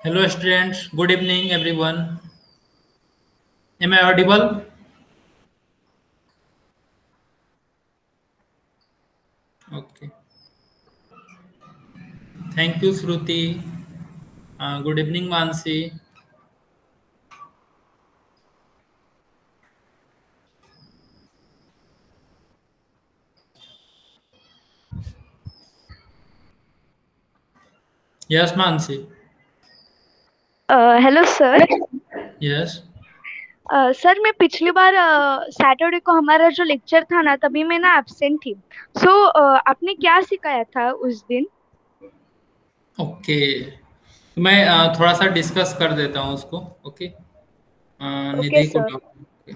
Hello students, good evening everyone. Am I audible? Okay. Thank you Shruti. Good evening Mansi. Yes Mansi. Hello sir. Yes. Sir मैं पिछली बार Saturday को हमारा जो lecture था ना तभी मैं ना एब्सेंट थी। सो आपने क्या सिखाया था उस दिन? ओके। तो मैं थोड़ा सा डिस्कस कर देता हूँ उसको। ओके। ओके निधि को सर। ओके।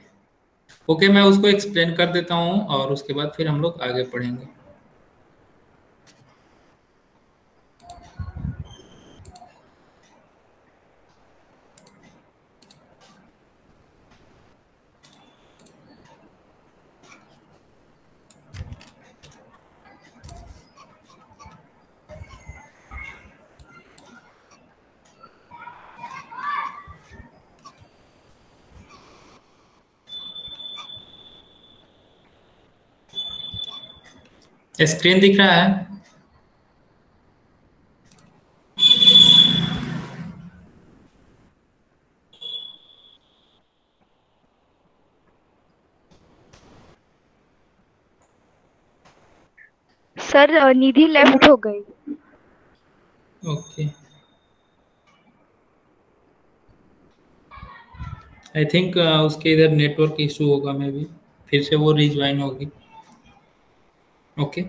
ओके, मैं उसको एक्सप्लेन कर देता हूँ और उसके बाद फिर हम लोग आगे पढ़ेंगे। स्क्रीन दिख रहा है? सर निधि लेफ्ट हो गई। ओके। आई थिंक उसके इधर नेटवर्क इशू होगा, मे बी फिर से वो रिज्वाइन होगी। ओके।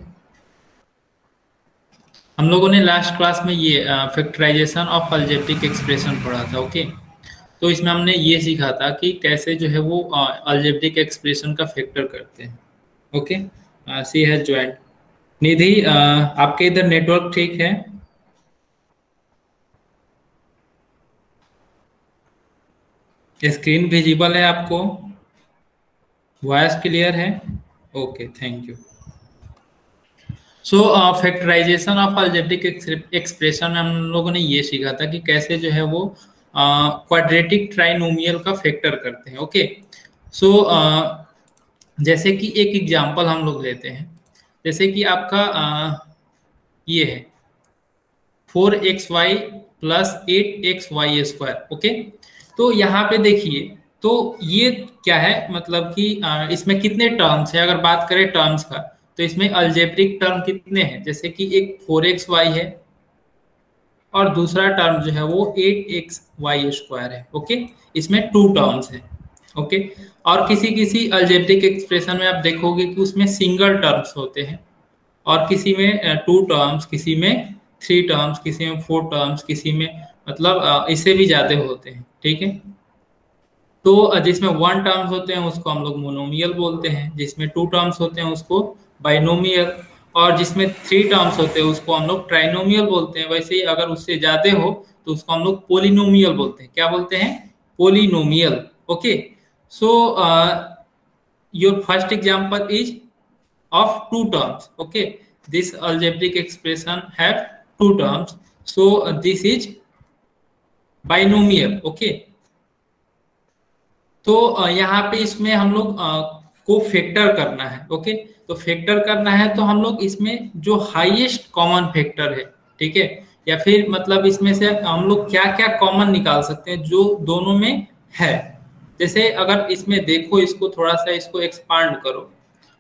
हम लोगों ने लास्ट क्लास में ये फैक्टराइजेशन ऑफ अलजेब्रिक एक्सप्रेशन पढ़ा था। ओके। तो इसमें हमने ये सीखा था कि कैसे जो है वो अलजेब्रिक एक्सप्रेशन का फैक्टर करते हैं। Okay. She has joined. Nidhi, आपके इधर नेटवर्क ठीक है? स्क्रीन विजिबल है आपको? वॉइस क्लियर है? Okay, thank you. So factorization of algebraic expression में हम लोगों ने ये सीखा था कि कैसे जो है वो क्वाड्रेटिक ट्राइनोमियल का फैक्टर करते हैं। ओके। सो जैसे कि एक एग्जांपल हम लोग लेते हैं। जैसे कि आपका ये है 4xy प्लस 8xy²। ओके। तो यहाँ पे देखिए, तो ये क्या है, मतलब कि इसमें कितने टर्म्स है? अगर बात करें टर्म्स का, तो इसमें अलजेब्रिक टर्म कितने हैं? जैसे कि एक 4xy है और दूसरा टर्म जो है वो 8xy² है। ओके। इसमें टू टर्म्स है। ओके। और किसी किसी अलजेब्रिक एक्सप्रेशन में आप देखोगे कि उसमें सिंगल टर्म्स होते हैं, और किसी में टू टर्म्स, किसी में थ्री टर्म्स, किसी में फोर टर्म्स, किसी में मतलब इससे भी ज्यादा होते हैं। ठीक है। तो जिसमें वन टर्म्स होते हैं उसको हम लोग मोनोमियल बोलते हैं, जिसमें टू टर्म्स होते हैं उसको बाइनोमियल, और जिसमें थ्री टर्म्स होते हैं उसको हम लोग ट्राइनोमियल बोलते हैं। वैसे ही अगर उससे ज्यादा हो तो उसको हम लोग पोलिनोमियल बोलते हैं। क्या बोलते हैं? Polynomial. Okay. So your first example is of two terms. Okay, this algebraic expression have two terms, so this is binomial. Okay, तो यहाँ पे इसमें हम लोग को फैक्टर करना है। ओके। तो फैक्टर करना है तो हम लोग इसमें जो हाईएस्ट कॉमन फैक्टर है, ठीक है, या फिर मतलब इसमें से हम लोग क्या क्या कॉमन निकाल सकते हैं जो दोनों में है। जैसे अगर इसमें देखो, इसको थोड़ा सा इसको एक्सपांड करो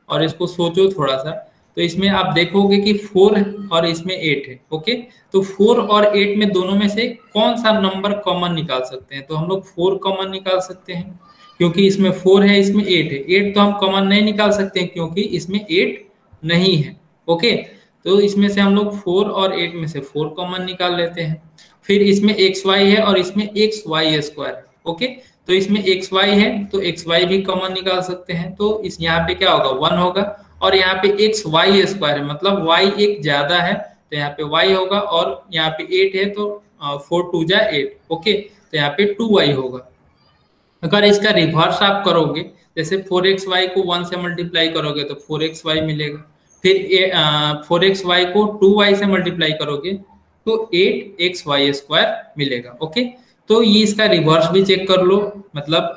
और इसको सोचो थोड़ा सा, तो इसमें आप देखोगे कि 4 और इसमें 8 है। ओके। तो 4 और 8 में दोनों में से कौन सा नंबर कॉमन निकाल सकते हैं? तो हम लोग 4 कॉमन निकाल सकते हैं, क्योंकि इसमें 4 है, इसमें 8 है। 8 तो हम कॉमन नहीं निकाल सकते हैं क्योंकि इसमें 8 नहीं है। ओके। तो इसमें से हम लोग 4 और 8 में से 4 कॉमन निकाल लेते हैं। फिर इसमें एक्स वाई है और इसमें एक्स वाई स्क्वायर है। ओके। तो इसमें एक्स वाई है तो एक्स वाई भी कॉमन निकाल सकते हैं, तो इस यहाँ पे क्या होगा? 1 होगा। और यहाँ पे एक्स वाई स्क्वायर है, मतलब वाई एक ज्यादा है, तो यहाँ पे वाई होगा। और यहाँ पे 8 है तो 4 2 जा 8। ओके। तो यहाँ पे 2y होगा। अगर इसका रिवर्स आप करोगे, जैसे 4xy को 1 से मल्टीप्लाई करोगे तो 4xy मिलेगा। फिर 4xy को 2y से मल्टीप्लाई करोगे तो 8xy² मिलेगा। ओके, तो ये इसका रिवर्स भी चेक कर लो, मतलब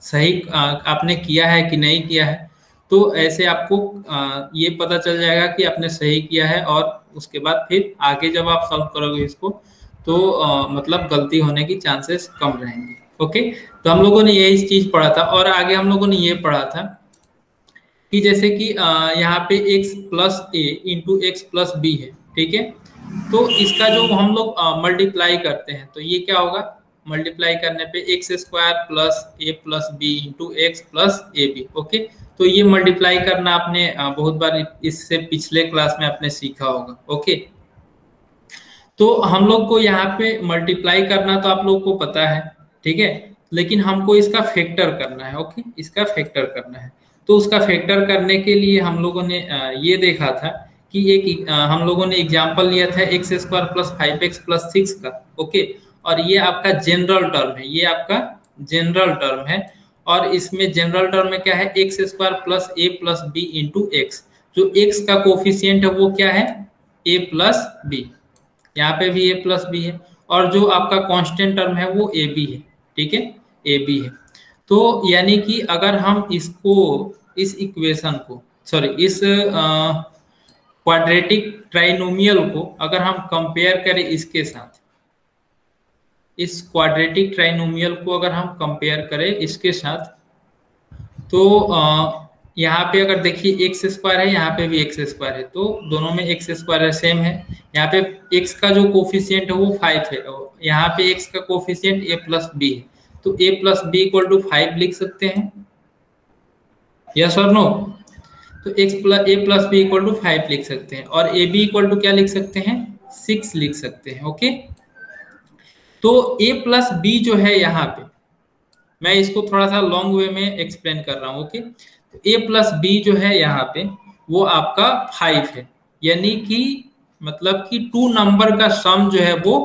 सही आपने किया है कि नहीं किया है। तो ऐसे आपको ये पता चल जाएगा कि आपने सही किया है, और उसके बाद फिर आगे जब आप सॉल्व करोगे इसको तो मतलब गलती होने की चांसेस कम रहेंगे। ओके, तो हम लोगों ने यही चीज पढ़ा था। और आगे हम लोगों ने ये पढ़ा था कि जैसे कि यहाँ पे x प्लस ए इंटू एक्स प्लस बी है, ठीक है। तो इसका जो हम लोग मल्टीप्लाई करते हैं तो ये क्या होगा, मल्टीप्लाई करने पे x² plus A plus B into X plus A B. Okay, तो ये मल्टीप्लाई करना आपने बहुत बार इससे पिछले क्लास में आपने सीखा होगा। ओके, तो हम लोग को यहाँ पे मल्टीप्लाई करना तो आप लोग को पता है, ठीक है, लेकिन हमको इसका फैक्टर करना है। ओके, इसका फैक्टर करना है। तो उसका फैक्टर करने के लिए हम लोगों ने ये देखा था कि एक हम लोगों ने एग्जांपल लिया था x² प्लस 5x प्लस 6 का। ओके, और ये आपका जनरल टर्म है, ये आपका जनरल टर्म है। और इसमें जनरल टर्म में क्या है, x² plus a plus B into X. जो x का कोफिशियंट है वो क्या है, a प्लस बी, यहाँ पे भी a प्लस बी है। और जो आपका कांस्टेंट टर्म है वो ए बी है, ठीक है, ए बी है। तो यानी कि अगर हम इसको, इस इक्वेशन को, सॉरी इस क्वाड्रेटिक ट्राइनोमियल को अगर हम कंपेयर करें इसके साथ, इस क्वाड्रेटिक ट्राइनोमियल को अगर हम कंपेयर करें इसके साथ, तो यहाँ पे अगर देखिए x² है, यहाँ पे भी x² है, तो दोनों में x² है, सेम है। यहाँ पे x का जो कोफिशियंट है वो 5 है, यहाँ पे x का कोफिशियंट a प्लस बी है, तो a plus B equal to 5 लिख सकते हैं, यस और नो। तो a plus B equal to 5 लिख सकते हैं, और a b इक्वल टू क्या लिख सकते हैं, 6 लिख सकते हैं। ओके, तो a प्लस बी जो है यहाँ पे, मैं इसको थोड़ा सा लॉन्ग वे में एक्सप्लेन कर रहा हूँ। ओके, तो a प्लस बी जो है यहाँ पे वो आपका 5 है, यानी कि मतलब कि 2 नंबर का सम जो है वो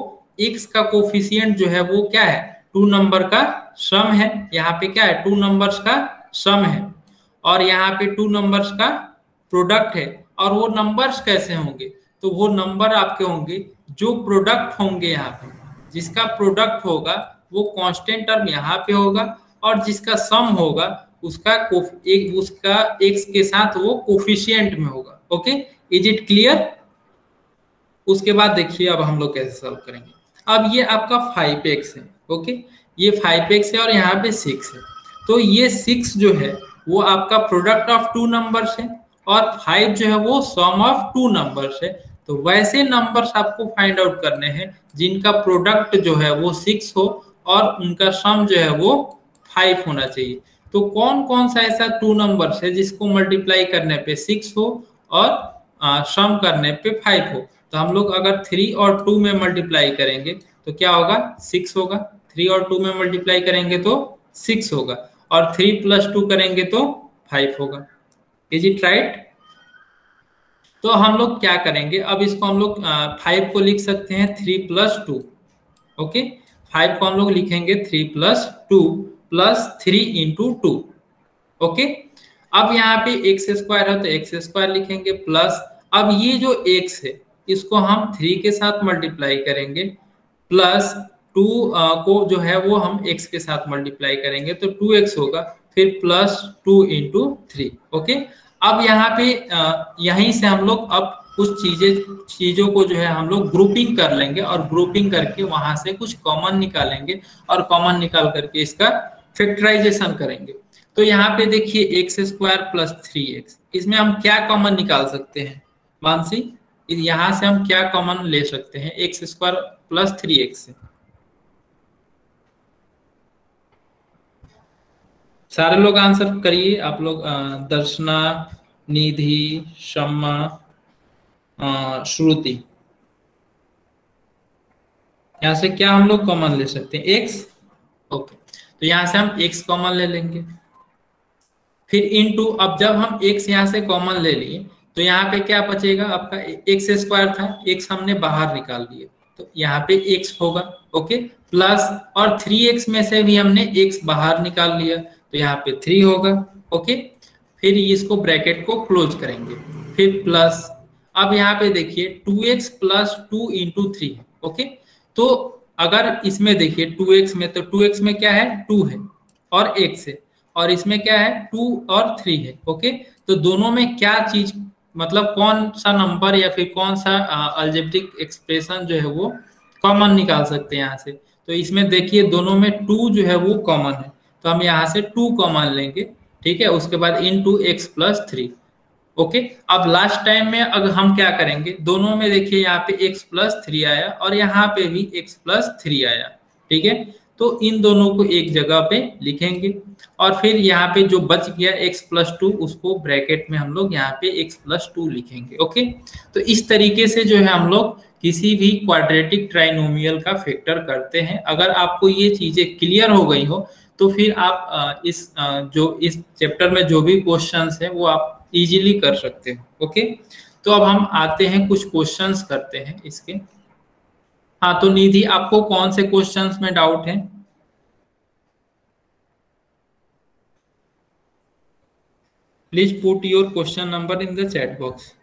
x का कोफिशियंट जो है वो क्या है, 2 नंबर का सम है। यहाँ पे क्या है, 2 नंबर्स का सम है, और यहाँ पे 2 नंबर्स का प्रोडक्ट है। और वो नंबर्स कैसे होंगे, तो वो नंबर आपके होंगे जो प्रोडक्ट होंगे, यहाँ पे जिसका प्रोडक्ट होगा वो कांस्टेंट टर्म यहाँ पे होगा, और जिसका सम होगा उसका उसका x के साथ वो कोफिशिएंट में होगा। Okay, is it clear. उसके बाद देखिए अब हम लोग कैसे सॉल्व करेंगे। अब ये आपका 5x है, ओके, ये 5x है और यहाँ पे 6 है, तो ये 6 जो है वो आपका प्रोडक्ट ऑफ 2 नंबर्स है, और 5 जो है वो सम ऑफ 2 नंबर्स है। तो वैसे नंबर्स आपको फाइंड आउट करने हैं जिनका प्रोडक्ट जो है वो 6 हो और उनका सम जो है वो 5 होना चाहिए। तो कौन कौन सा ऐसा 2 नंबर्स है जिसको मल्टीप्लाई करने पे 6 हो और सम करने पे 5 हो। तो हम लोग अगर 3 और 2 में मल्टीप्लाई करेंगे तो क्या होगा, 6 होगा। 3 और 2 में मल्टीप्लाई करेंगे तो 6 होगा, और 3 प्लस 2 करेंगे तो 5 होगा। Is it right. तो हम लोग क्या करेंगे, अब इसको हम लोग 5 को लिख सकते हैं 3 प्लस 2। ओके, 5 को हम लोग लिखेंगे 3 प्लस 2 प्लस 3 इंटू 2। ओके, अब यहाँ पे x² है तो x² लिखेंगे, प्लस अब ये जो x है इसको हम 3 के साथ मल्टीप्लाई करेंगे, प्लस 2 को जो है वो हम x के साथ मल्टीप्लाई करेंगे तो 2x होगा, फिर प्लस 2 इंटू 3। ओके, अब यहाँ पे यहीं से हम लोग अब कुछ चीजों को जो है हम लोग ग्रुपिंग कर लेंगे, और ग्रुपिंग करके वहां से कुछ कॉमन निकालेंगे, और कॉमन निकाल करके इसका फैक्टराइजेशन करेंगे। तो यहाँ पे देखिए x² प्लस 3x, इसमें हम क्या कॉमन निकाल सकते हैं मानसी, यहाँ से हम क्या कॉमन ले सकते हैं x² प्लस 3x से। सारे लोग आंसर करिए आप लोग, दर्शना, निधि, शम्मा, श्रुति, यहाँ से क्या हम लोग कॉमन ले सकते हैं, x। ओके, तो यहाँ से हम x कॉमन ले लेंगे, फिर इनटू, अब जब हम x यहाँ से कॉमन ले लिए तो यहाँ पे क्या बचेगा, आपका x² था, x हमने बाहर निकाल लिया तो यहाँ पे x होगा। ओके, प्लस और 3x में से भी हमने x बाहर निकाल लिया तो यहाँ पे 3 होगा। ओके, फिर इसको ब्रैकेट को क्लोज करेंगे, फिर प्लस, अब यहाँ पे देखिए 2x प्लस 2 × 3 है। ओके, तो अगर इसमें देखिए 2x में, तो 2x में क्या है, 2 है और x है, और इसमें क्या है, 2 और 3 है। ओके, तो दोनों में क्या चीज, मतलब कौन सा नंबर या फिर कौन सा अलजेब्रिक एक्सप्रेशन जो है वो कॉमन निकाल सकते हैं यहाँ से। तो इसमें देखिए दोनों में 2 जो है वो कॉमन है, तो हम यहाँ से 2 कॉमन लेंगे। ठीक है, उसके बाद इनटू x प्लस 3। ओके, अब लास्ट टाइम में अगर हम क्या करेंगे, दोनों में देखिए यहाँ पे x प्लस 3 आया और यहाँ पे भी x प्लस 3 आया। ठीक है, तो इन दोनों को एक जगह पे लिखेंगे और फिर यहाँ पे जो बच गया x प्लस 2 उसको ब्रैकेट में हम लोग यहाँ पे x प्लस 2 लिखेंगे। ओके, तो इस तरीके से जो है हम लोग किसी भी क्वाड्रेटिक ट्राइनोमियल का फैक्टर करते हैं। अगर आपको ये चीजें क्लियर हो गई हो तो फिर आप जो इस चैप्टर में जो भी क्वेश्चंस है वो आप इजीली कर सकते हो। ओके, तो अब हम आते हैं कुछ क्वेश्चंस करते हैं इसके। हाँ, तो निधि आपको कौन से क्वेश्चंस में डाउट है? Please put your question number in the chat box.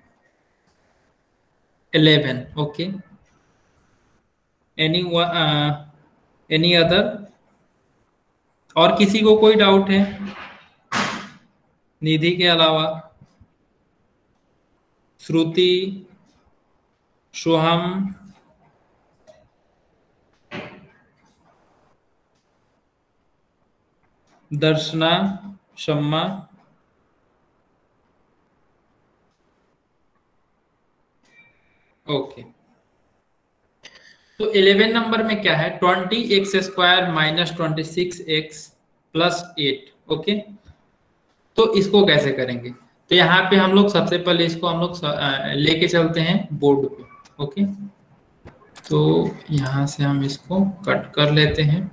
11। Okay, any other? और किसी को कोई डाउट है निधि के अलावा? श्रुति, सोहम, दर्शना, शम्मा? ओके, तो 11 नंबर में क्या है, 20x² minus 26x plus 8। Okay, तो इसको कैसे करेंगे? तो यहाँ पे हम लोग सबसे पहले इसको हम लोग लेके चलते हैं बोर्ड पे। ओके, तो यहाँ से हम इसको कट कर लेते हैं।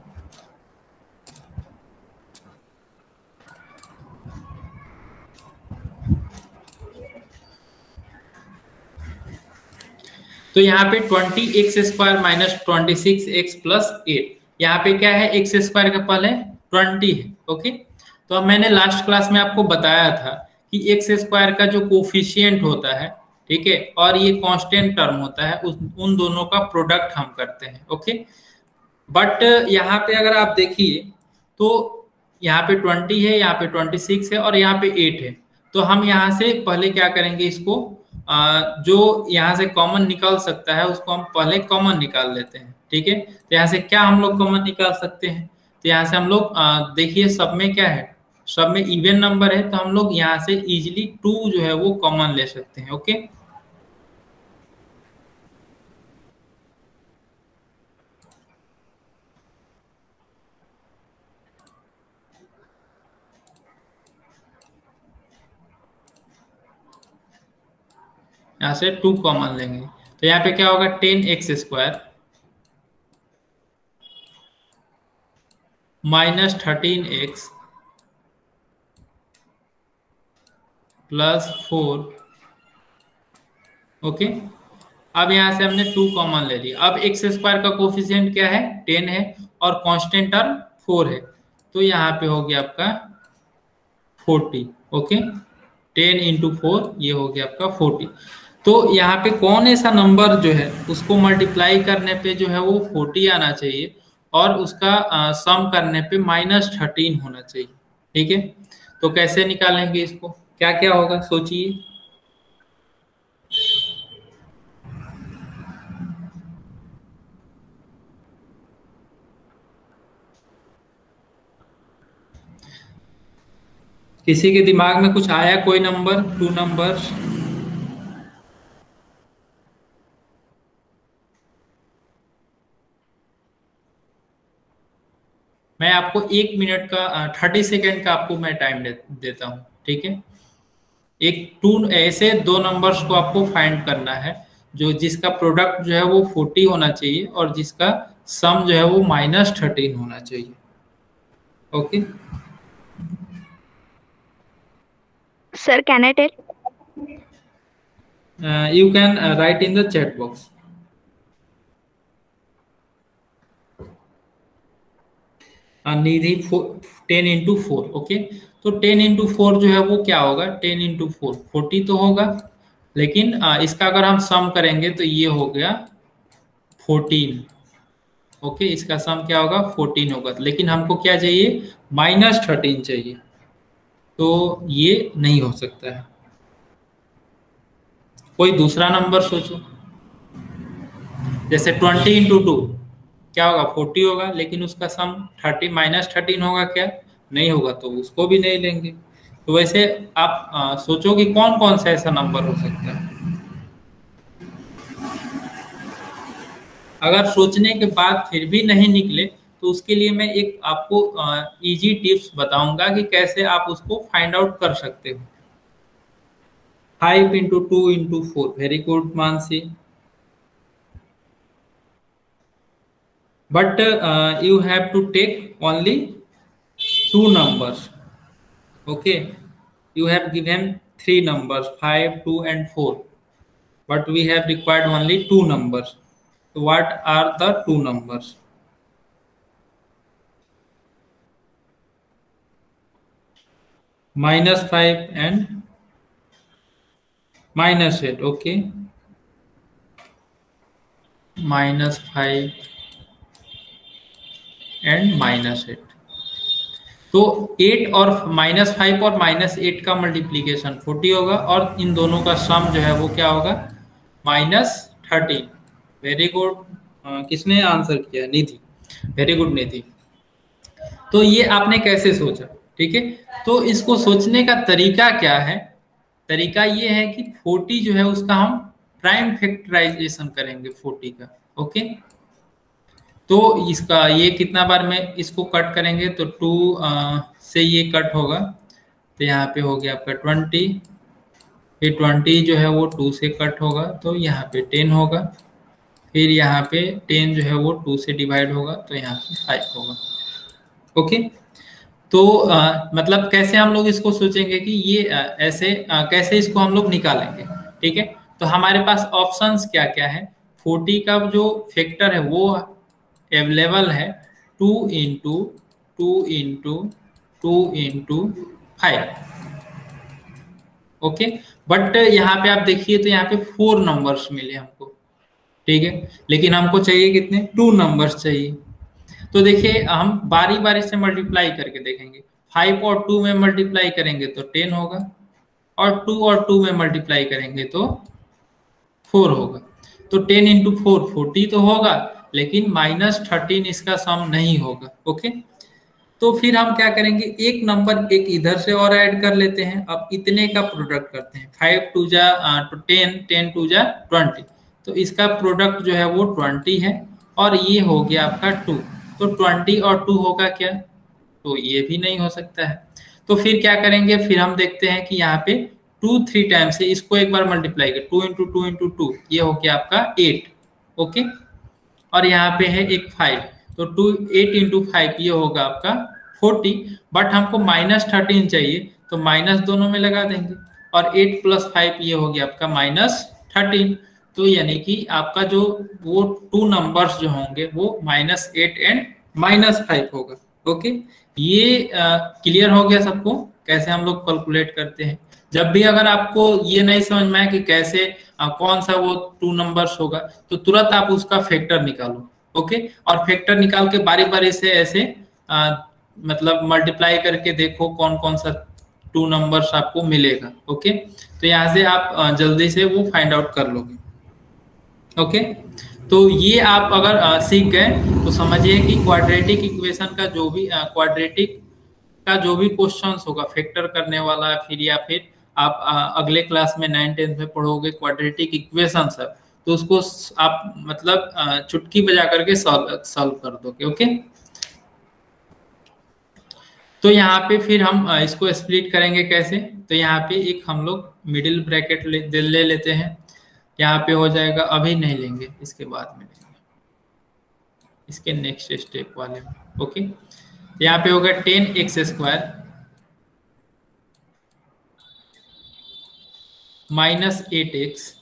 तो यहाँ पे 20x² माइनस 26x प्लस 8, यहाँ पे क्या है, x² का पहले 20 है। ओके, तो अब मैंने लास्ट क्लास में आपको बताया था कि x² का जो कोफिशिएंट होता है, ठीक है, और ये कांस्टेंट टर्म होता है, उन दोनों का प्रोडक्ट हम करते हैं। ओके, बट यहाँ पे अगर आप देखिए तो यहाँ पे 20 है, यहाँ पे 26 है और यहाँ पे 8 है। तो हम यहाँ से पहले क्या करेंगे, इसको जो यहाँ से कॉमन निकाल सकता है उसको हम पहले कॉमन निकाल लेते हैं। ठीक है, तो यहाँ से क्या हम लोग कॉमन निकाल सकते हैं, तो यहाँ से हम लोग देखिए सब में क्या है, सब में इवन नंबर है, तो हम लोग यहाँ से इजिली 2 जो है वो कॉमन ले सकते हैं। ओके, यहाँ से 2 कॉमन लेंगे, तो यहाँ पे क्या होगा, 10x² minus 13x plus 4। Okay, अब यहाँ से हमने 2 कॉमन ले लिया। अब x² का कोफिशिएंट क्या है, 10 है और कांस्टेंट टर्म 4 है, तो यहाँ पे हो गया आपका 40। ओके, 10 × 4 ये हो गया आपका 40। तो यहाँ पे कौन ऐसा नंबर जो है उसको मल्टीप्लाई करने पे जो है वो 40 आना चाहिए और उसका सम करने पे -13 होना चाहिए। ठीक है, तो कैसे निकालेंगे इसको, क्या क्या होगा सोचिए। किसी के दिमाग में कुछ आया, कोई नंबर, 2 नंबर? मैं आपको 1 मिनट का 30 सेकेंड का आपको मैं टाइम देता हूँ। ठीक है, ऐसे 2 नंबर्स को आपको फाइंड करना है जो जिसका प्रोडक्ट जो है वो 40 होना चाहिए और जिसका सम जो है वो -13 होना चाहिए। Okay Sir, can I tell? You can write in the chat box. Nidhi 10 × 4। Okay, तो 10 × 4 जो है वो क्या होगा, 10 × 4 40 तो होगा। लेकिन इसका अगर हम सम करेंगे तो ये हो गया 14। ओके, इसका सम क्या होगा 14 होगा, लेकिन हमको क्या चाहिए -13 चाहिए, तो ये नहीं हो सकता है। कोई दूसरा नंबर सोचो, जैसे 20 इंटू 2 क्या होगा 40 होगा, लेकिन उसका सम 30 -13 होगा क्या, नहीं होगा, तो उसको भी नहीं लेंगे। तो वैसे आप सोचो कि कौन कौन सा ऐसा नंबर हो सकता है। अगर सोचने के बाद फिर भी नहीं निकले तो उसके लिए मैं एक आपको इजी टिप्स बताऊंगा कि कैसे आप उसको फाइंड आउट कर सकते हो। 5 into 2 into 4, very good Mansi. But you have to take only two numbers. Okay, you have given three numbers 5, 2 and 4, but we have required only two numbers. So what are the two numbers? -5 and -8. Okay, -5 and -8. तो 8 और -5 और -8 का multiplication 40 होगा, और इन दोनों का सम जो है वो क्या होगा -13। Very good. किसने आंसर किया, निधि। वेरी गुड निधि। तो ये आपने कैसे सोचा, ठीक है। तो इसको सोचने का तरीका क्या है, तरीका ये है कि 40 जो है उसका हम प्राइम फैक्टराइजेशन करेंगे 40 का। ओके, तो इसका ये कितना बार में इसको कट करेंगे, तो 2 से ये कट होगा, तो यहाँ पे हो गया आपका 20, फिर 20 जो है वो 2 से कट होगा, तो यहाँ पे 10 होगा, फिर यहाँ पे 10 जो है वो 2 से डिवाइड होगा, तो यहाँ पे 5 होगा। ओके, तो मतलब कैसे हम लोग इसको सोचेंगे कि ये ऐसे कैसे इसको हम लोग निकालेंगे, ठीक है। तो हमारे पास ऑप्शंस क्या क्या है, 40 का जो फैक्टर है वो अवेलेबल है 2 into 2 into 2 into 5। Okay, but यहाँ पे आप देखिए तो यहाँ पे 4 नंबर्स मिले हमको, ठीक है, लेकिन हमको चाहिए कितने, 2 नंबर्स चाहिए। तो देखिए हम बारी बारी से मल्टीप्लाई करके देखेंगे। 5 और 2 में मल्टीप्लाई करेंगे तो 10 होगा, और 2 और 2 में मल्टीप्लाई करेंगे तो 4 होगा। तो 10 इंटू 4 40 तो होगा, लेकिन -13 इसका सम नहीं होगा। ओके, तो फिर हम क्या करेंगे, एक नंबर एक इधर से और ऐड कर लेते हैं। अब इतने का प्रोडक्ट करते हैं, 5 2 जा 10, 10 2 जा 20, तो इसका प्रोडक्ट जो है वो 20 है, और ये हो गया आपका 2। तो 20 और 2 होगा क्या, तो ये भी नहीं हो सकता है। तो फिर क्या करेंगे, फिर हम देखते हैं कि यहाँ पे 2 3 टाइम्स से इसको एक बार मल्टीप्लाई कर, 2 इंटू 2 इंटू 2, ये हो गया आपका 8। ओके, और यहाँ पे है एक 5, तो 8 इंटू 5 ये होगा आपका 40, बट हमको -13 चाहिए, तो माइनस दोनों में लगा देंगे, और 8 + 5 ये हो गया आपका -13। तो यानी कि आपका जो वो 2 नंबर्स जो होंगे वो -8 एंड -5 होगा। ओके, ये क्लियर हो गया सबको कैसे हम लोग कैलकुलेट करते हैं। जब भी अगर आपको ये नहीं समझ में आए कि कैसे कौन सा वो 2 नंबर्स होगा, तो तुरंत आप उसका फैक्टर निकालो। ओके, और फैक्टर निकाल के बारी बारी से ऐसे मतलब मल्टीप्लाई करके देखो कौन कौन सा 2 नंबर्स आपको मिलेगा। ओके, तो यहाँ से आप जल्दी से वो फाइंड आउट कर लोगे। ओके, तो ये आप अगर सीख गए तो समझिए कि क्वाड्रेटिक इक्वेशन का जो भी क्वाड्रेटिक का जो भी क्वेश्चंस होगा फैक्टर करने वाला, फिर या फिर आप अगले क्लास में 9 10 में पढ़ोगे क्वाड्रेटिक इक्वेशन सब, तो उसको आप मतलब चुटकी बजा करके सॉल्व कर दोगे। ओके, तो यहाँ पे फिर हम इसको स्प्लिट करेंगे कैसे, तो यहाँ पे एक हम लोग मिडिल ब्रैकेट ले लेते हैं। यहाँ पे हो जाएगा, अभी नहीं लेंगे, इसके बाद में लेंगे, इसके नेक्स्ट स्टेप वाले में। ओके, यहाँ पे होगा 10x² -8x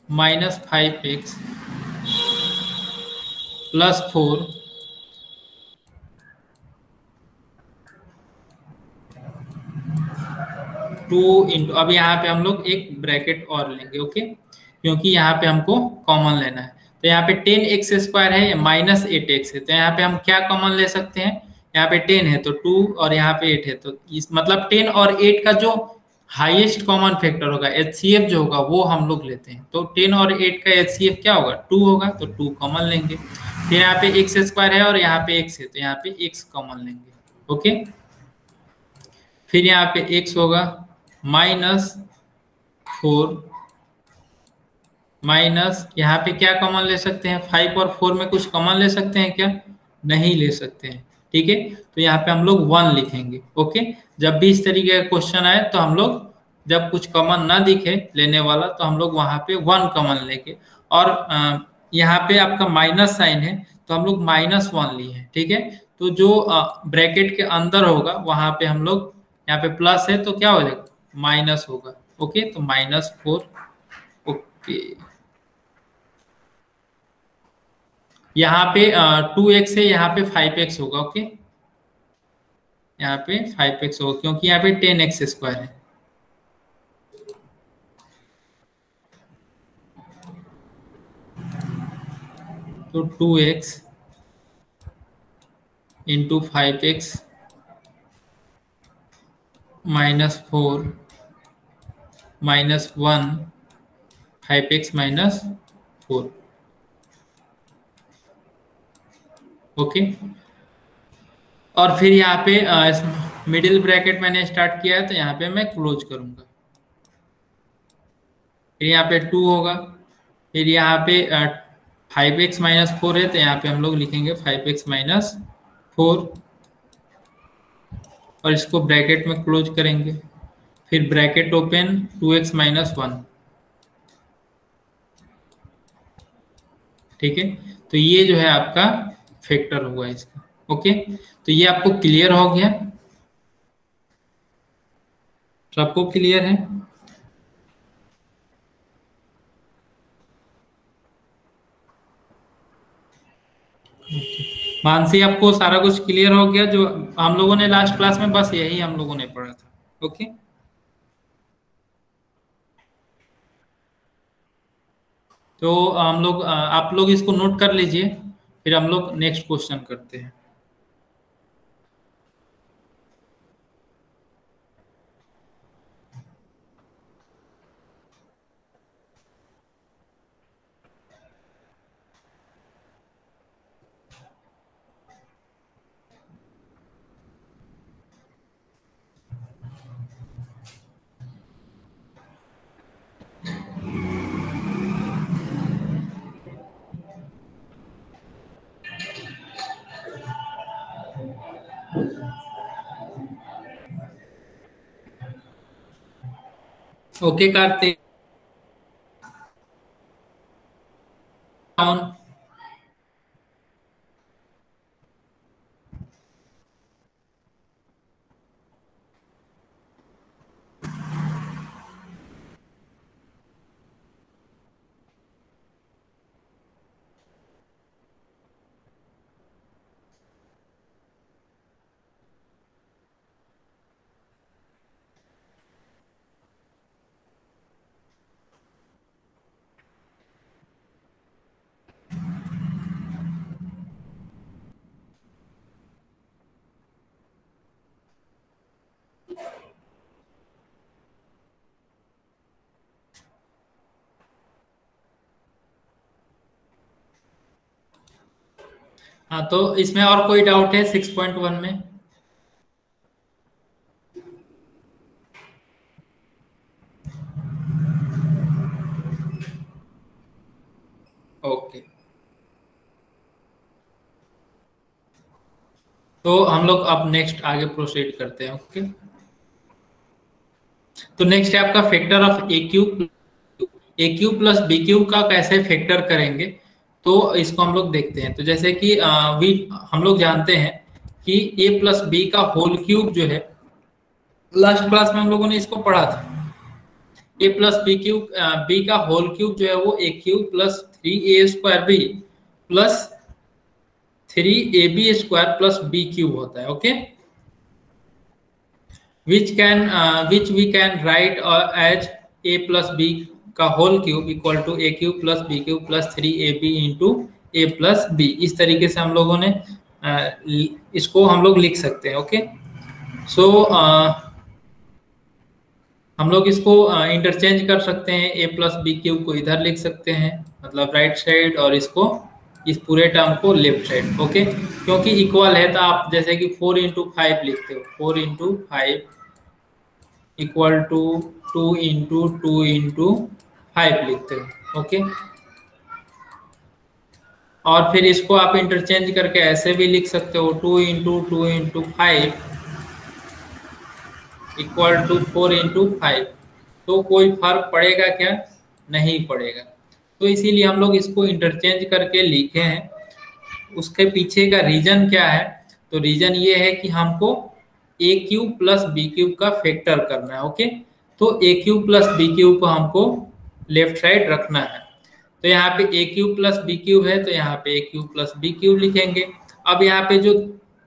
-5x +4 + 2 इंटू, अब यहाँ पे हम लोग एक ब्रैकेट और लेंगे, ओके, क्योंकि यहाँ पे हमको कॉमन लेना है। तो यहाँ पे 10x स्क्वायर है, माइनस 8x है, तो यहाँ पे हम क्या कॉमन ले सकते हैं, यहाँ पे 10 है तो 2 और यहाँ पे 8 है, तो इस मतलब 10 और 8 का जो हाईएस्ट कॉमन फैक्टर होगा, एचसीएफ जो होगा वो हम लोग लेते हैं। तो 10 और 8 का एचसीएफ क्या होगा, 2 होगा, तो 2 कॉमन लेंगे। फिर यहाँ पे x स्क्वायर है और यहाँ पे x है, तो यहाँ पे x कॉमन लेंगे, ओके। फिर यहाँ पे x होगा -4 माइनस, यहाँ पे क्या कॉमन ले सकते हैं, 5 और 4 में कुछ कॉमन ले सकते हैं क्या, नहीं ले सकते हैं, ठीक है। तो यहाँ पे हम लोग 1 लिखेंगे, ओके। जब भी इस तरीके का क्वेश्चन आए तो हम लोग जब कुछ कॉमन ना दिखे लेने वाला तो हम लोग वहां पे 1 कॉमन लेके, और यहाँ पे आपका माइनस साइन है तो हम लोग -1 लिए हैं, ठीक है। तो जो ब्रैकेट के अंदर होगा वहां पे हम लोग, यहाँ पे प्लस है तो क्या हो जाएगा, माइनस होगा, ओके। तो -4, ओके। यहाँ पे 2x है, यहाँ पे 5x होगा, ओके। यहाँ पे 5x होगा क्योंकि यहाँ पे 10x स्क्वायर है। तो 2x into 5x -4 -1 5x -4, okay. और फिर यहाँ पे मिडिल ब्रैकेट मैंने स्टार्ट किया है तो यहाँ पे मैं क्लोज करूंगा। फिर यहाँ पे 2 होगा, फिर यहाँ पे 5x -4 है तो यहाँ पे हम लोग लिखेंगे 5x -4 और इसको ब्रैकेट में क्लोज करेंगे। फिर ब्रैकेट ओपन 2x -1, ठीक है। तो ये जो है आपका फैक्टर हुआ इसका, ओके। तो ये आपको क्लियर हो गया, सबको क्लियर है। मानसी, आपको सारा कुछ क्लियर हो गया जो हम लोगों ने लास्ट क्लास में, बस यही हम लोगों ने पढ़ा था, ओके। तो हम लोग, आप लोग इसको नोट कर लीजिए, फिर हम लोग नेक्स्ट क्वेश्चन करते हैं। ओके कार्तिक, हाँ, तो इसमें और कोई डाउट है 6.1 में? ओके, तो हम लोग अब नेक्स्ट आगे प्रोसीड करते हैं, ओके। तो नेक्स्ट है आपका factor of A cube plus B cube का कैसे फैक्टर करेंगे, तो इसको हम लोग देखते हैं। तो जैसे कि हम लोग जानते हैं कि ए प्लस बी का होल क्यूब जो है, लास्ट क्लास में हम लोगों ने इसको पढ़ा था। A plus B cube, b का होल क्यूब जो है वो a cube plus 3a² b plus 3ab² plus B cube होता है, okay. Which we can write as a plus B का whole cube equal to a cube plus B cube plus 3ab into a plus b. इस तरीके से हम लोगों ने इसको हम लोग लिख सकते हैं। ओके, सो हम लोग इसको इंटरचेंज कर सकते हैं, ए प्लस बी क्यूब को इधर लिख सकते हैं मतलब राइट साइड, और इसको इस पूरे टर्म को लेफ्ट साइड। ओके, क्योंकि इक्वल है तो आप जैसे कि 4 इंटू 5 लिखते हो, 4 into 5 equal to 2 into 2 into 5 लिखते हो। ओके, और फिर इसको आप इंटरचेंज करके ऐसे भी लिख सकते हो, 2 into 2 into 5 equal to 4 into 5। तो कोई फर्क पड़ेगा क्या? नहीं पड़ेगा। तो इसीलिए हम लोग इसको इंटरचेंज करके लिखे हैं। उसके पीछे का रीजन क्या है? तो रीजन ये है कि हमको ए क्यूब प्लस बी क्यूब का फैक्टर करना है। ओके, तो ए क्यूब प्लस बी क्यूब को हमको लेफ्ट साइड रखना है। तो यहाँ पे ए क्यूब प्लस बी क्यूब है, तो यहाँ पे ए क्यूब प्लस बी क्यूब लिखेंगे। अब यहाँ पे जो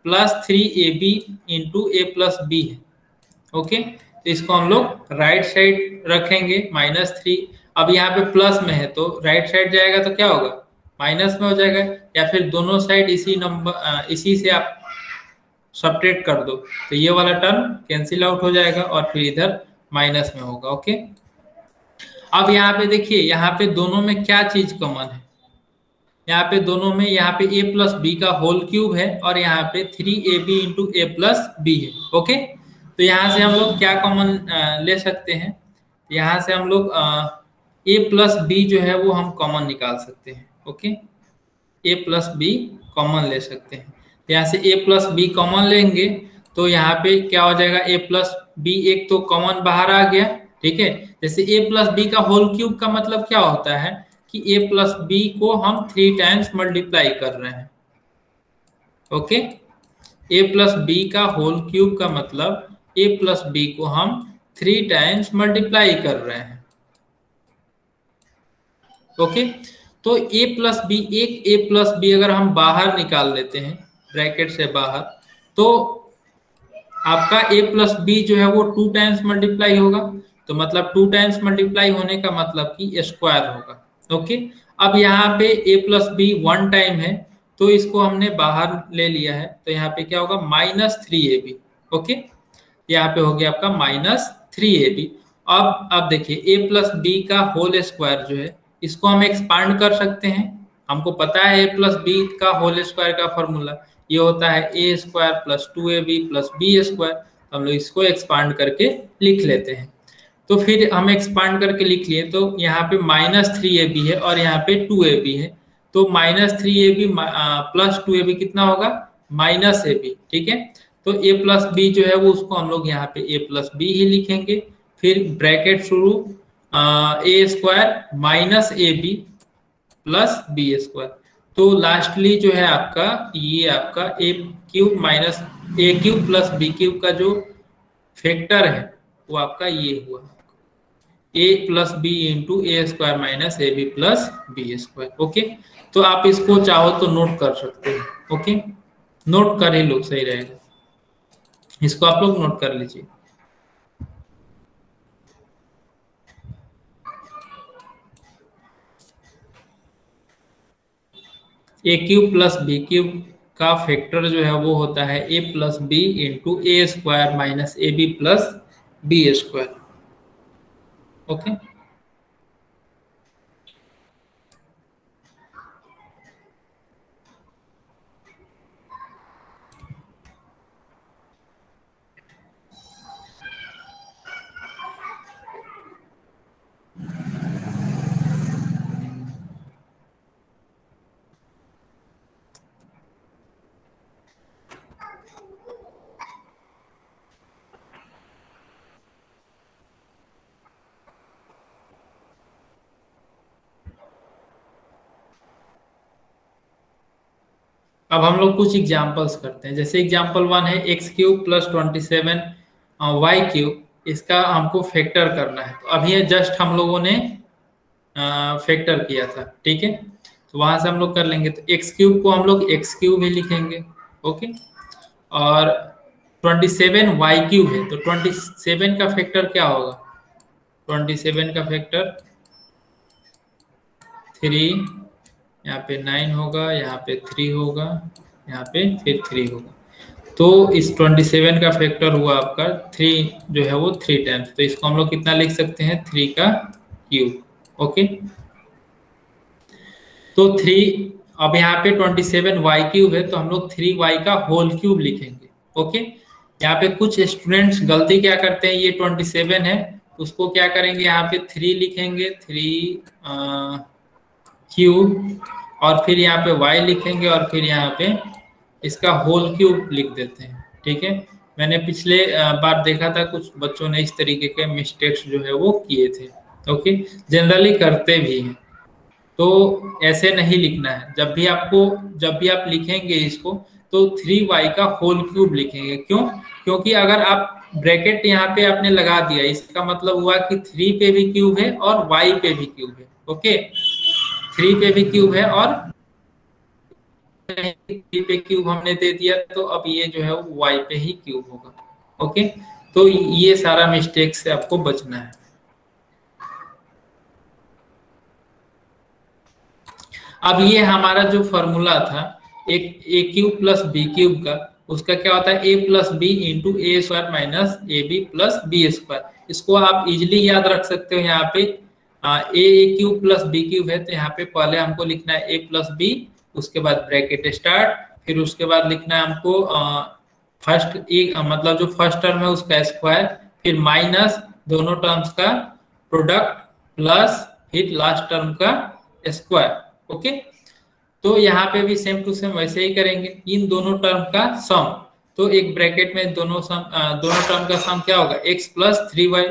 plus 3ab into a plus B है, ओके, तो इसको हम लोग राइट साइड रखेंगे -3। अब यहाँ पे प्लस में है तो राइट साइड जाएगा तो क्या होगा? माइनस में हो जाएगा, या फिर दोनों साइड इसी से आप सब्ट्रैक्ट कर दो तो ये वाला टर्म कैंसिल आउट हो जाएगा और फिर इधर माइनस में होगा। ओके, अब यहाँ पे देखिए, यहाँ पे दोनों में क्या चीज कॉमन है? यहाँ पे दोनों में यहाँ पे a प्लस बी का होल क्यूब है और यहाँ पे 3ab into a plus B है। ओके, तो यहाँ से हम लोग क्या कॉमन ले सकते हैं? यहाँ से हम लोग a प्लस बी जो है वो हम कॉमन निकाल सकते हैं। Okay, a plus B common ले सकते हैं। यहाँ से a प्लस बी कॉमन लेंगे तो यहाँ पे क्या हो जाएगा? a प्लस बी, एक तो कॉमन बाहर आ गया, ठीक है। जैसे a प्लस बी का होल क्यूब का मतलब क्या होता है कि a प्लस बी को हम 3 टाइम्स मल्टीप्लाई कर रहे हैं। ओके, a प्लस बी का होल क्यूब का मतलब a प्लस बी को हम 3 टाइम्स मल्टीप्लाई कर रहे हैं। ओके, तो a प्लस बी, एक a प्लस बी अगर हम बाहर निकाल लेते हैं ब्रैकेट से बाहर, तो आपका a प्लस बी जो है वो 2 टाइम्स मल्टीप्लाई होगा। तो मतलब 2 टाइम्स मल्टीप्लाई होने का मतलब कि स्क्वायर होगा। ओके, अब यहाँ पे a प्लस बी 1 टाइम है तो इसको हमने बाहर ले लिया है, तो यहाँ पे क्या होगा? -3ab। ओके, यहाँ पे हो गया आपका -3ab। अब देखिए a प्लस बी का होल स्क्वायर जो है इसको हम एक्सपांड कर सकते हैं। हमको पता है a प्लस बी का होल स्क्वायर का फॉर्मूला ये होता है a square plus 2ab plus B square. हम लोग इसको एक्सपांड करके लिख लेते हैं। तो फिर हम एक्सपांड करके लिख लिए तो यहाँ पे -3ab है और यहाँ पे 2ab है, तो -3ab प्लस 2ab कितना होगा? -ab। ठीक है, तो a प्लस बी जो है वो उसको हम लोग यहाँ पे a प्लस बी ही लिखेंगे। फिर ब्रैकेट शुरू, a square minus ab plus B square. तो लास्टली जो है आपका ये आपका a cube minus a cube plus B cube का जो फैक्टर है वो आपका ये हुआ a plus B into A square minus A B plus B square. Okay, तो आप इसको चाहो तो नोट कर सकते हैं। ओके, नोट कर ही लो, सही रहेगा। इसको आप लोग नोट कर लीजिए। A cube plus B cube का फैक्टर जो है वो होता है a plus B into A square minus A B plus B square. Okay, अब हम लोग कुछ एग्जांपल्स करते हैं। जैसे एग्जांपल 1 है x cube plus 27 y cube, इसका हमको फैक्टर करना है। तो अभी जस्ट हम लोगों ने फैक्टर किया था, ठीक है, तो वहां से हम लोग कर लेंगे। तो x क्यूब को हम लोग x क्यूब ही लिखेंगे। ओके, और 27y³ है, तो 27 का फैक्टर क्या होगा? 27 का फैक्टर 3, यहाँ पे 9 होगा, यहाँ पे 3 होगा, यहाँ पे फिर 3 होगा। तो इस 27 का फैक्टर हुआ आपका 3, जो है वो 3 टाइम्स। तो इसको हम लोग कितना लिख सकते हैं? 3 का क्यूब। ओके, तो 3, अब यहाँ पे 27y³ है, तो हम लोग 3y का होल क्यूब लिखेंगे। ओके, यहाँ पे कुछ स्टूडेंट्स गलती क्या करते हैं, ये 27 है, उसको क्या करेंगे, यहाँ पे 3 लिखेंगे, 3 क्यूब, और फिर यहाँ पे y लिखेंगे, और फिर यहाँ पे इसका होल क्यूब लिख देते हैं। ठीक है, मैंने पिछले बार देखा था कुछ बच्चों ने इस तरीके के मिस्टेक्स जो है वो किए थे। ओके, जनरली करते भी हैं, तो ऐसे नहीं लिखना है। जब भी आप लिखेंगे इसको, तो 3y का होल क्यूब लिखेंगे। क्यों? क्योंकि अगर आप ब्रैकेट यहाँ पे आपने लगा दिया, इसका मतलब हुआ कि 3 पे भी क्यूब है और y पे भी क्यूब है। ओके, 3 पे भी क्यूब है और 3 पे क्यूब हमने दे दिया, तो अब ये जो है वो y पे ही क्यूब होगा। ओके, तो ये सारा मिस्टेक से आपको बचना है। अब ये हमारा जो फॉर्मूला था एक a³ + b³ का, उसका क्या होता है? a + b × a² - ab + b²। इसको आप इजीली याद रख सकते हो। यहाँ पे a³ + b³ है, तो यहाँ पे पहले हमको लिखना है a + b, उसके बाद ब्रैकेट स्टार्ट, फिर उसके बाद लिखना है हमको फर्स्ट मतलब जो फर्स्ट टर्म है उसका स्क्वायर, फिर माइनस दोनों टर्म्स का प्रोडक्ट, प्लस फिर लास्ट टर्म का स्क्वायर। ओके, तो यहाँ पे भी सेम टू सेम वैसे ही करेंगे। इन दोनों टर्म का सम, तो एक ब्रैकेट में दोनों टर्म का सम क्या होगा? x + 3y,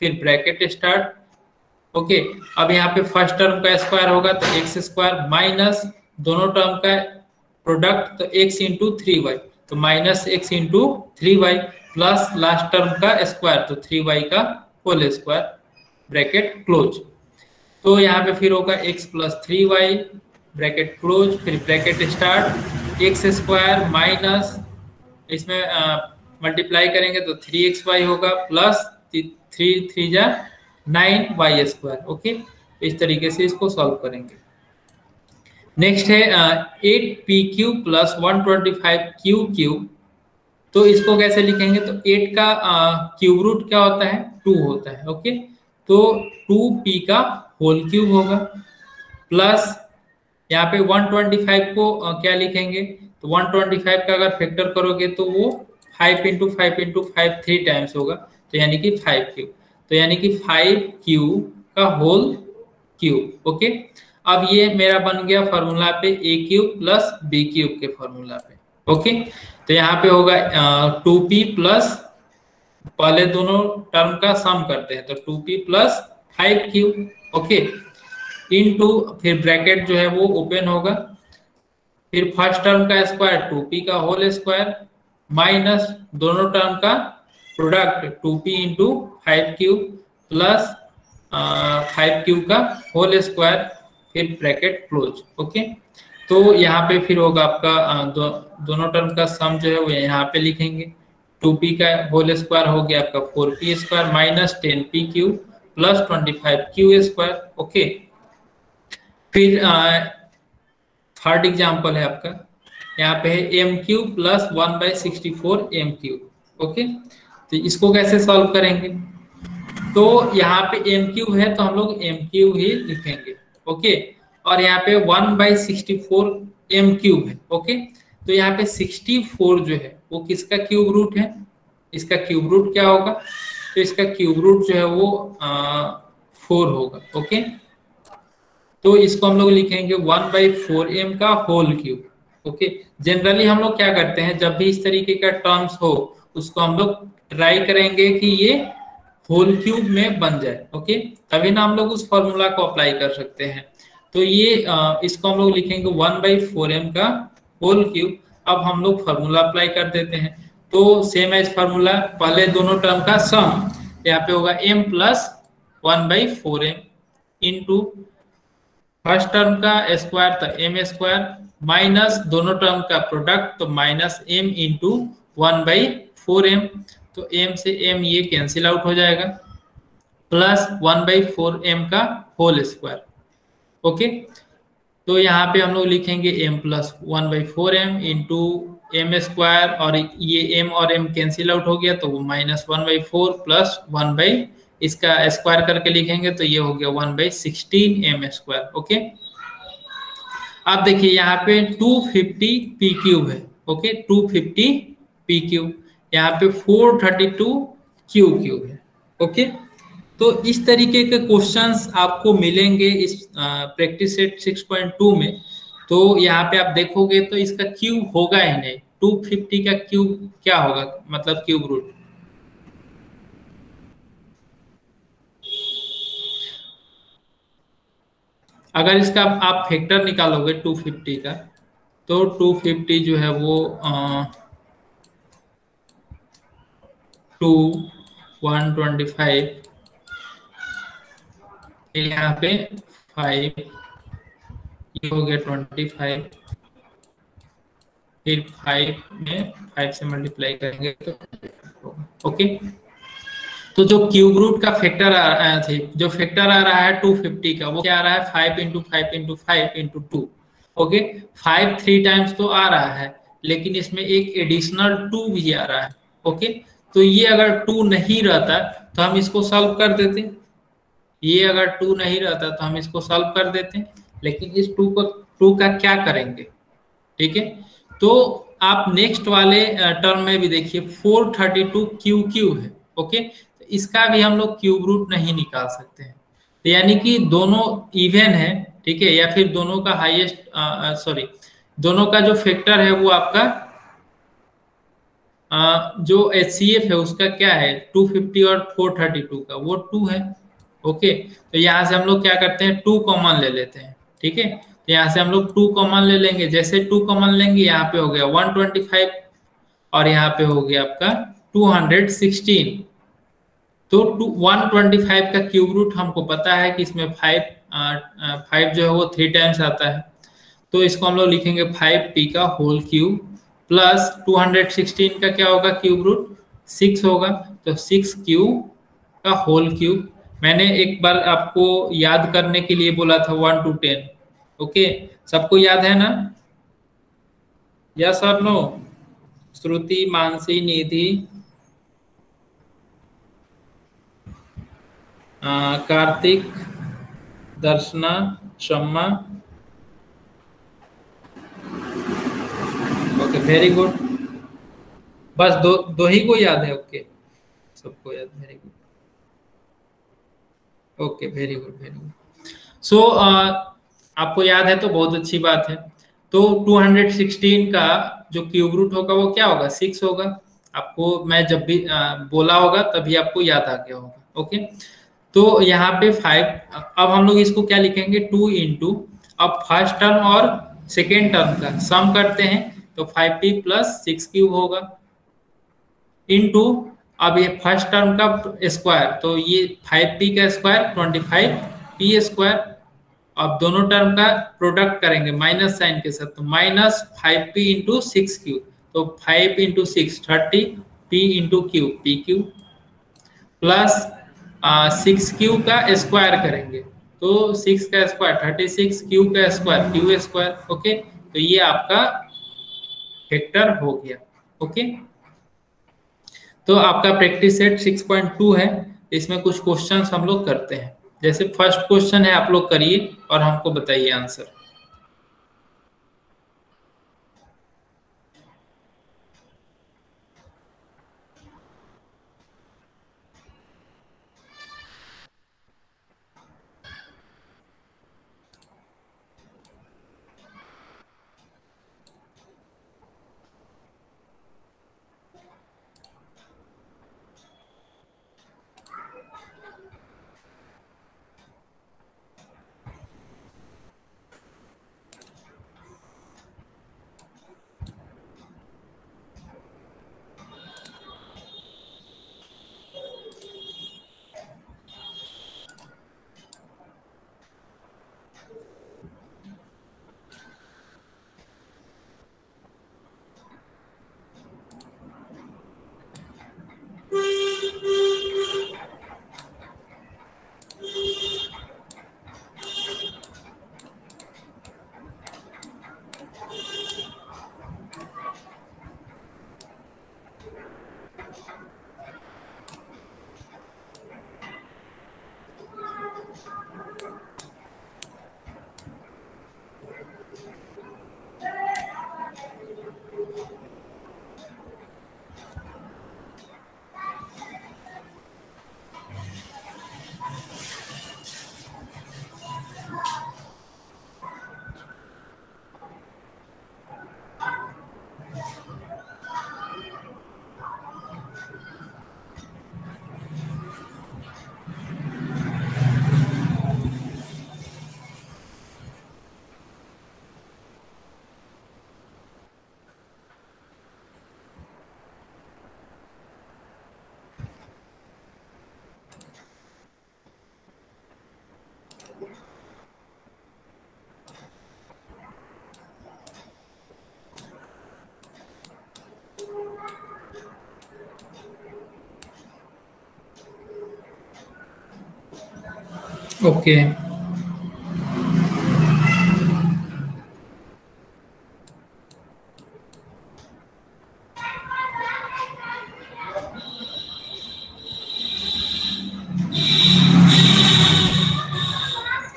फिर ब्रैकेट स्टार्ट। ओके, अब यहाँ पे फर्स्ट टर्म का स्क्वायर होगा तो x² माइनस दोनों टर्म का प्रोडक्ट, तो x × 3y, तो -x × 3y, plus last term का स्क्वायर, तो 3y का होल स्क्वायर, ब्रैकेट क्लोज। तो यहाँ पे फिर होगा x + 3y, ब्रैकेट क्लोज, फिर ब्रैकेट स्टार्ट, x² माइनस इसमें मल्टीप्लाई करेंगे तो 3xy होगा, प्लस 3 3 जा 9y²। ओके, इस तरीके से इसको सॉल्व करेंगे। नेक्स्ट है 8p³ + 125q³। तो इसको कैसे लिखेंगे? तो 8 का क्यूब रूट क्या होता है? 2 होता है। ओके, तो 2p का होल क्यूब होगा, प्लस यहाँ पे 125 को क्या लिखेंगे? तो 125 का अगर फैक्टर करोगे तो वो 5 × 5 × 5 3 टाइम्स होगा, तो यानी कि 5 क्यूब, तो यानी कि 5q का होल क्यूब। ओके, अब ये मेरा बन गया फॉर्मूला पे a³ + b³ के फॉर्मूला पे। ओके, तो यहाँ पे होगा 2p प्लस, पहले दोनों टर्म का सम करते हैं, तो 2p + 5q। ओके, इनटू, फिर ब्रैकेट जो है वो ओपन होगा, फिर फर्स्ट टर्म का स्क्वायर 2p का होल स्क्वायर, माइनस दोनों टर्म का product 2p × 5q, plus 5q का होल स्क्वायर, फिर ब्रैकेट क्लोज। ओके, तो यहाँ पे फिर होगा आपका दोनों टर्म का सम जो है वो यहाँ पे लिखेंगे। 2p का होल स्क्वायर हो गया आपका 4p² minus 10p³ plus 25q²। Okay, फिर थर्ड एग्जाम्पल है आपका, यहाँ पे है m³ + 1/64 m³। ओके, तो इसको कैसे सॉल्व करेंगे? तो यहाँ पे m³ है, तो हम लोग m³ ही लिखेंगे। ओके, और यहाँ पे 1/64 m³ है। ओके, तो यहाँ पे 64 जो है वो किसका क्यूब रूट है? इसका क्यूब रूट क्या होगा? तो इसका क्यूब रूट जो है वो 4 होगा। ओके, तो इसको हम लोग लिखेंगे 1/4m का होल क्यूब। ओके, जनरली हम लोग क्या करते हैं, जब भी इस तरीके का टर्म्स हो उसको हम लोग ट्राई करेंगे कि ये होल क्यूब में बन जाए। ओके, तभी ना हम लोग उस फॉर्मूला को अप्लाई कर सकते हैं। तो ये इसको हम लोग लिखेंगे 1/4m का होल क्यूब। अब हम लोग फॉर्मूला अप्लाई कर देते हैं, तो सेम एज फॉर्मूला, पहले दोनों टर्म का सम, यहाँ पे होगा m + 1/4m into first term का स्क्वायर, तो m² माइनस दोनों टर्म का प्रोडक्ट, तो -m × 1/4 4m, तो m से m ये कैंसिल आउट हो जाएगा, प्लस 1/4m का होल स्क्वायर। ओके, तो यहाँ पे हम लोग लिखेंगे m plus 1/4m into M square, और ये m और m कैंसिल आउट हो गया तो वो -1/4 प्लस 1 इसका स्क्वायर करके लिखेंगे तो ये हो गया 1/16m स्क्वायर। ओके, अब देखिए यहाँ पे 250 पी क्यूब है। ओके, 250 पी क्यूब, यहाँ पे 432 क्यू क्यूब है। ओके, तो इस तरीके के क्वेश्चंस आपको मिलेंगे इस प्रैक्टिस सेट 6.2 में। तो यहाँ पे आप देखोगे तो इसका क्यूब होगा ही नहीं, 250 का क्यूब क्या होगा, मतलब क्यूब रूट। अगर इसका आप फैक्टर निकालोगे 250 का, तो 250 जो है वो 2 125, यहाँ पे 5, ये हो गया 25, फिर 5 में 5 से मल्टीप्लाई करेंगे तो ओके। तो जो क्यूब रूट का फैक्टर जो फैक्टर आ रहा है 250 का, वो क्या आ रहा है 5 into 5 into 5 into 2। Okay, 5 3 times तो आ रहा है, लेकिन इसमें एक एडिशनल 2 भी आ रहा है। ओके, तो ये अगर 2 नहीं रहता तो हम इसको सॉल्व कर देते, ये अगर 2 नहीं रहता तो हम इसको सॉल्व कर देते, लेकिन इस 2 का क्या करेंगे। ठीक है, तो आप नेक्स्ट वाले टर्म में भी देखिए 432 क्यू क्यू है। ओके, तो इसका भी हम लोग क्यूब रूट नहीं निकाल सकते हैं, तो यानी कि दोनों इवन है। ठीक है, या फिर दोनों का हाईएस्ट सॉरी दोनों का जो फैक्टर है वो आपका जो HCF है उसका क्या है 250 और 432 का वो 2 है। ओके, तो यहाँ से हम लोग क्या करते हैं 2 कॉमन ले लेते हैं। ठीक है, तो यहाँ से हम लोग 2 कॉमन ले लेंगे, जैसे 2 कॉमन लेंगे यहाँ पे हो गया 125 और यहाँ पे हो गया आपका 216। तो 125 का क्यूब रूट हमको पता है कि इसमें 5 जो है वो 3 टाइम्स आता है, तो इसको हम लोग लिखेंगे 5p का होल क्यूब प्लस 216 का क्या होगा क्यूब रूट 6 होगा, तो 6 क्यूब का होल क्यूब। मैंने एक बार आपको याद करने के लिए बोला था 1 to 10। ओके, सबको याद है ना, यस और no? Shruti, Mansi, Nidhi, Kartik, Darshana, Shamma. Okay, very good, बस दो ही को याद है। ओके, सबको याद, very good. Okay, very good, very good. So आपको याद है तो बहुत अच्छी बात है। तो 216 का जो क्यूब रूट होगा वो क्या होगा 6 होगा। आपको मैं जब भी बोला होगा तभी आपको याद आ गया होगा। ओके, तो यहाँ पे 5, अब हम लोग इसको क्या लिखेंगे 2 इंटू, अब फर्स्ट टर्म और सेकेंड टर्म का सम करते हैं तो 5p प्लस 6 क्यूब होगा, इनटू अब ये फर्स्ट टर्म का स्क्वायर, तो ये 5p का स्क्वायर 25p स्क्वायर। अब दोनों टर्म का प्रोडक्ट करेंगे माइनस साइन के साथ, तो माइनस 5p इंटू 6 क्यूब, तो 5 into 6 30, p into cube p cube, plus 6 cube का स्क्वायर करेंगे तो 6 का स्क्वायर 36, क्यूब का स्क्वायर क्यू स्क्वायर। ओके, तो ये आपका वेक्टर हो गया। ओके, तो आपका प्रैक्टिस सेट 6.2 है, इसमें कुछ क्वेश्चंस हम लोग करते हैं। जैसे फर्स्ट क्वेश्चन है, आप लोग करिए और हमको बताइए आंसर। ओके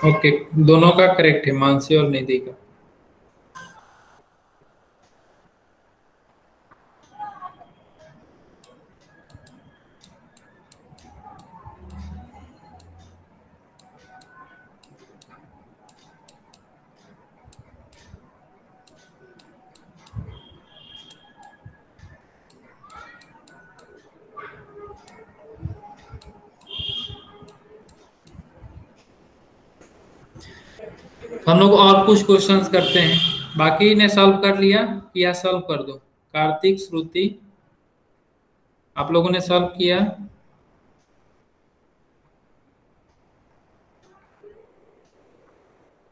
ओके, दोनों का करेक्ट है, मानसी और निधि का। हम लोग और कुछ क्वेश्चंस करते हैं। बाकी ने सॉल्व कर लिया या सॉल्व कर दो? कार्तिक, श्रुति, आप लोगों ने सॉल्व किया?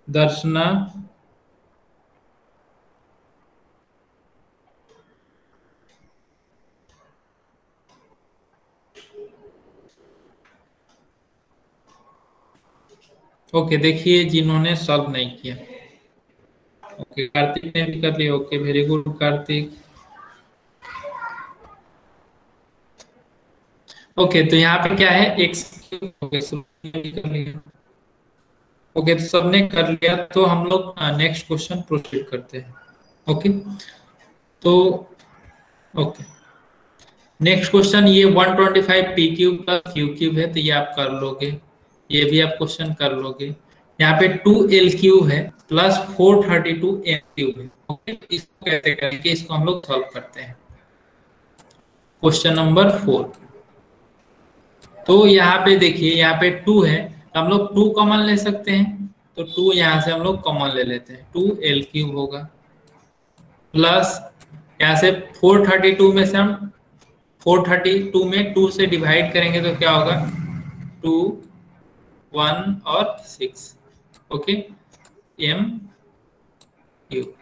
दर्शना, ओके देखिए जिन्होंने सॉल्व नहीं किया। ओके कार्तिक ने भी कर लिया। Okay very good Kartik. Okay तो यहाँ पे क्या है, एक्स कर लिया। ओके तो सबने कर लिया, तो हम लोग नेक्स्ट क्वेश्चन प्रोसीड करते हैं। ओके तो ओके नेक्स्ट क्वेश्चन, ये 125 पी क्यूब का क्यू क्यूब है, तो ये आप कर लोगे, ये भी आप क्वेश्चन कर लोगे। यहाँ पे 2l क्यूब है प्लस 432 m क्यूब है। ओके इसको कैसे करेंगे, इसको हम लोग सॉल्व करते हैं। क्वेश्चन नंबर 4, तो यहाँ पे देखिए, यहाँ पे 2 है, हम लोग 2 कॉमन ले सकते हैं, तो 2 यहाँ से हम लोग कॉमन ले लेते हैं, 2l क्यूब होगा प्लस यहाँ से 432 में से हम 432 में 2 से डिवाइड करेंगे तो क्या होगा, 2 1 और 6। Okay m cube.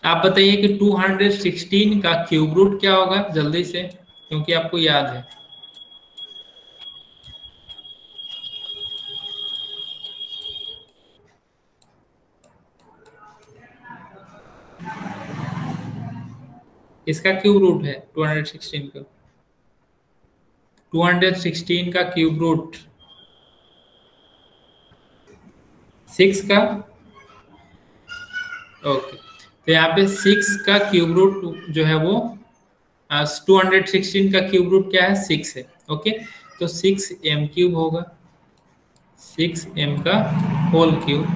आप बताइए कि 216 का क्यूब रूट क्या होगा जल्दी से, क्योंकि आपको याद है। इसका क्यूब रूट है 216 का, 216 का क्यूब रूट 6 का। ओके तो यहाँ पे 6 का क्यूब रूट जो है वो 216 का क्यूब रूट क्या है, 6 है। ओके तो 6m क्यूब होगा, 6m का होल क्यूब,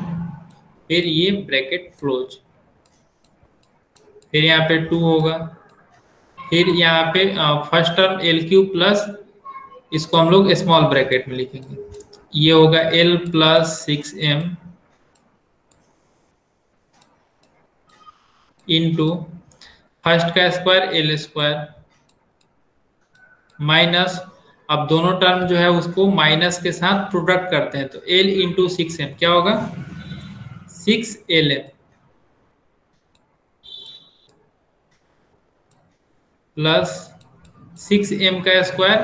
फिर ये ब्रैकेट क्लोज, फिर यहाँ पे 2 होगा, फिर यहाँ पे first term l cube plus, इसको हम लोग स्मॉल ब्रैकेट में लिखेंगे, ये होगा l plus 6m into first का स्क्वायर l स्क्वायर माइनस, अब दोनों टर्म जो है उसको माइनस के साथ प्रोडक्ट करते हैं, तो l इंटू 6m क्या होगा, 6lm प्लस 6m का स्क्वायर,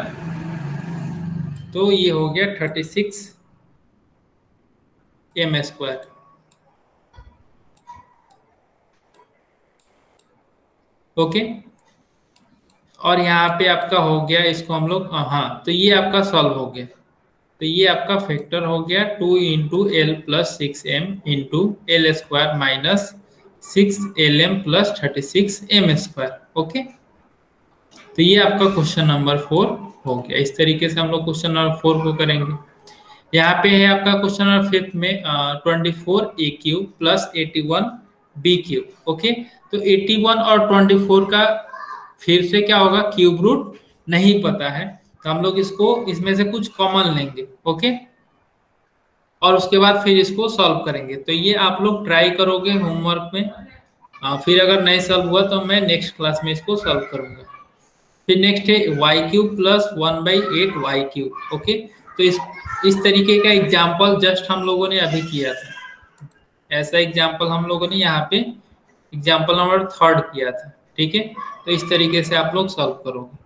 तो ये हो गया 36m स्क्वायर। ओके और यहाँ पे आपका हो गया, इसको हम लोग हाँ, तो ये आपका सॉल्व हो गया, तो ये आपका फैक्टर हो गया 2 into L plus 6m into L square minus 6lm plus 36m square. Okay तो ये आपका क्वेश्चन नंबर 4 हो गया। इस तरीके से हम लोग क्वेश्चन नंबर 4 को करेंगे। यहाँ पे है आपका क्वेश्चन नंबर 5 में 24a cube plus 81b cube. Okay तो 81 और 24 का फिर से क्या होगा, क्यूब रूट नहीं पता है, तो हम लोग इसको इसमें से कुछ कॉमन लेंगे। ओके और उसके बाद फिर इसको सॉल्व करेंगे। तो ये आप लोग ट्राई करोगे होमवर्क में, फिर अगर नहीं सॉल्व हुआ तो मैं नेक्स्ट क्लास में इसको सॉल्व करूंगा। फिर नेक्स्ट है Y cube plus 1/8 Y cube. Okay तो इस तरीके का एग्जाम्पल जस्ट हम लोगों ने अभी किया था, ऐसा एग्जाम्पल हम लोगों ने यहाँ पे एग्जाम्पल नंबर 3 किया था। ठीक है तो इस तरीके से आप लोग सॉल्व करोगे।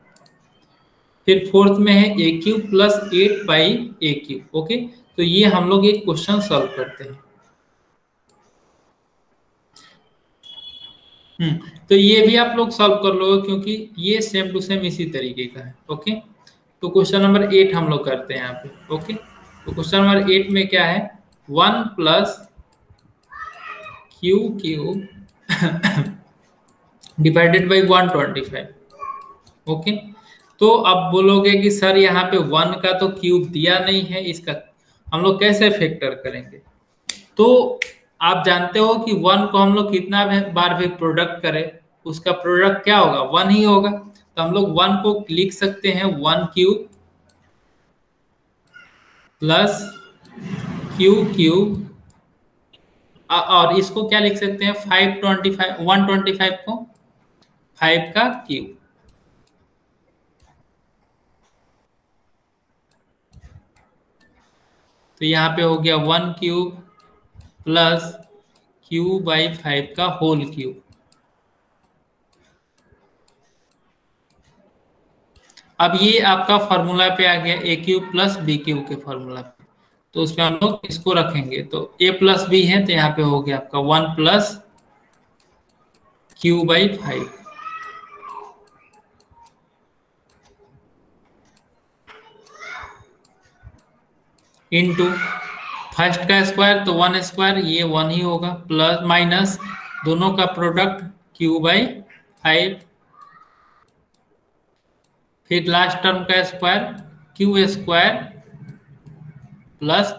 फिर फोर्थ में है ए क्यूब प्लस 8 पाई ए क्यूब। ओके, तो ये हम लोग एक क्वेश्चन सॉल्व करते हैं। तो ये भी आप लोग सॉल्व कर लोगे क्योंकि ये सेम टू सेम इसी तरीके का है। ओके, तो क्वेश्चन नंबर 8 हम लोग करते हैं यहाँ पे। ओके, तो क्वेश्चन नंबर 8 में क्या है, 1 plus Q cube divided by 125। Okay, तो अब बोलोगे कि सर यहाँ पे 1 का तो क्यूब दिया नहीं है, इसका हम लोग कैसे फैक्टर करेंगे। तो आप जानते हो कि 1 को हम लोग कितना बार भी प्रोडक्ट करें उसका प्रोडक्ट क्या होगा, 1 ही होगा। तो हम लोग 1 को लिख सकते हैं 1 क्यूब प्लस क्यू क्यूब, और इसको क्या लिख सकते हैं 525, 125 को 5 का क्यूब। तो यहाँ पे हो गया 1 क्यूब प्लस क्यू बाई 5 का होल क्यूब। अब ये आपका फॉर्मूला पे आ गया ए क्यूब प्लस बी क्यूब के फॉर्मूला पे, तो उसमें हम लोग इसको रखेंगे। तो ए प्लस बी है तो यहाँ पे हो गया आपका 1 plus Q by 5 into first का स्क्वायर तो 1 स्क्वायर, ये 1 ही होगा, प्लस माइनस दोनों का प्रोडक्ट क्यू बाई 5, फिर लास्ट टर्म का square Q square plus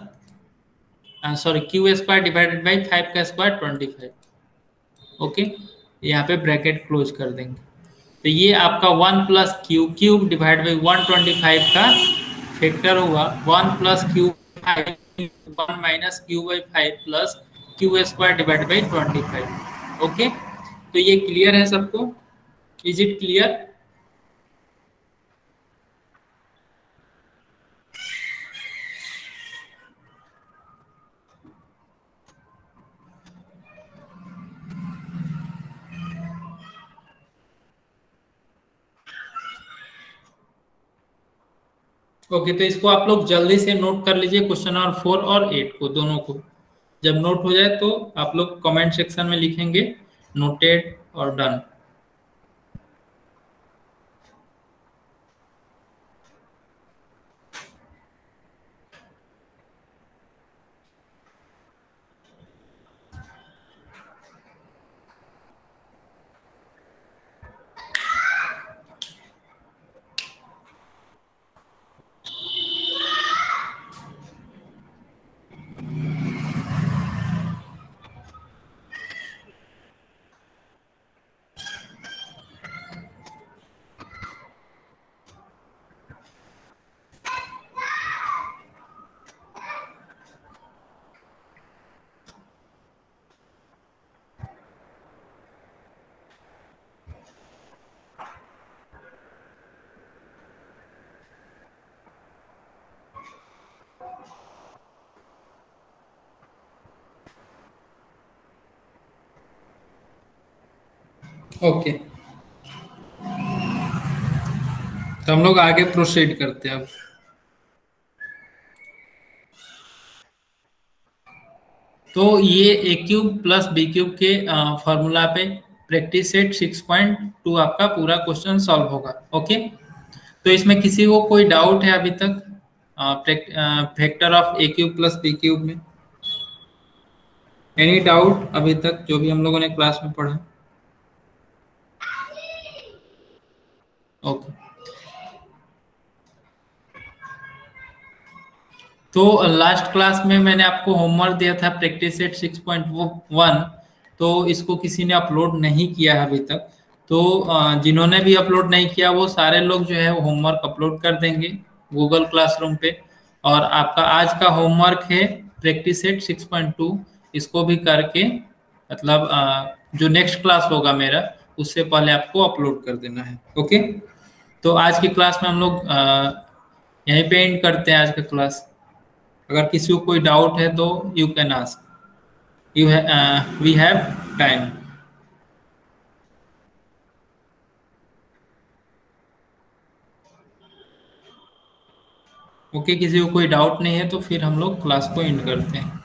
sorry Q square divided by 5 का स्क्वायर 25। ओके, यहाँ पे ब्रैकेट क्लोज कर देंगे। तो ये आपका 1 plus Q cube divide by 125 का फैक्टर हुआ 1 plus Q 1 minus Q by 5 plus Q square divide by 25। Okay, तो ये क्लियर है सबको, इज इट क्लियर। ओके, तो इसको आप लोग जल्दी से नोट कर लीजिए, क्वेश्चन नंबर 4 और 8 को, दोनों को। जब नोट हो जाए तो आप लोग कमेंट सेक्शन में लिखेंगे नोटेड और डन। ओके, तो हम लोग आगे प्रोसीड करते हैं अब। तो ये ए क्यूब प्लस बी क्यूब के फॉर्मूला पे प्रैक्टिस सेट 6.2 आपका पूरा क्वेश्चन सॉल्व होगा। ओके, तो इसमें किसी को कोई डाउट है अभी तक factor of A cube plus B cube में, एनी डाउट अभी तक जो भी हम लोगों ने क्लास में पढ़ा। ओके, तो लास्ट क्लास में मैंने आपको होमवर्क दिया था प्रैक्टिस सेट 6.1, तो इसको किसी ने अपलोड नहीं किया है अभी तक। तो जिन्होंने भी अपलोड नहीं किया वो सारे लोग जो है होमवर्क अपलोड कर देंगे गूगल क्लासरूम पे। और आपका आज का होमवर्क है प्रैक्टिस सेट 6.2, इसको भी करके मतलब जो नेक्स्ट क्लास होगा मेरा उससे पहले आपको अपलोड कर देना है। ओके, तो आज की क्लास में हम लोग यहीं पे एंड करते हैं आज का क्लास। अगर किसी को कोई डाउट है तो you can ask, we have time. Okay, किसी को कोई डाउट नहीं है तो फिर हम लोग क्लास को एंड करते हैं।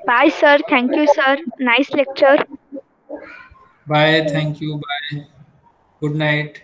Bye sir, thank you sir, nice lecture. Bye, thank you, bye, good night.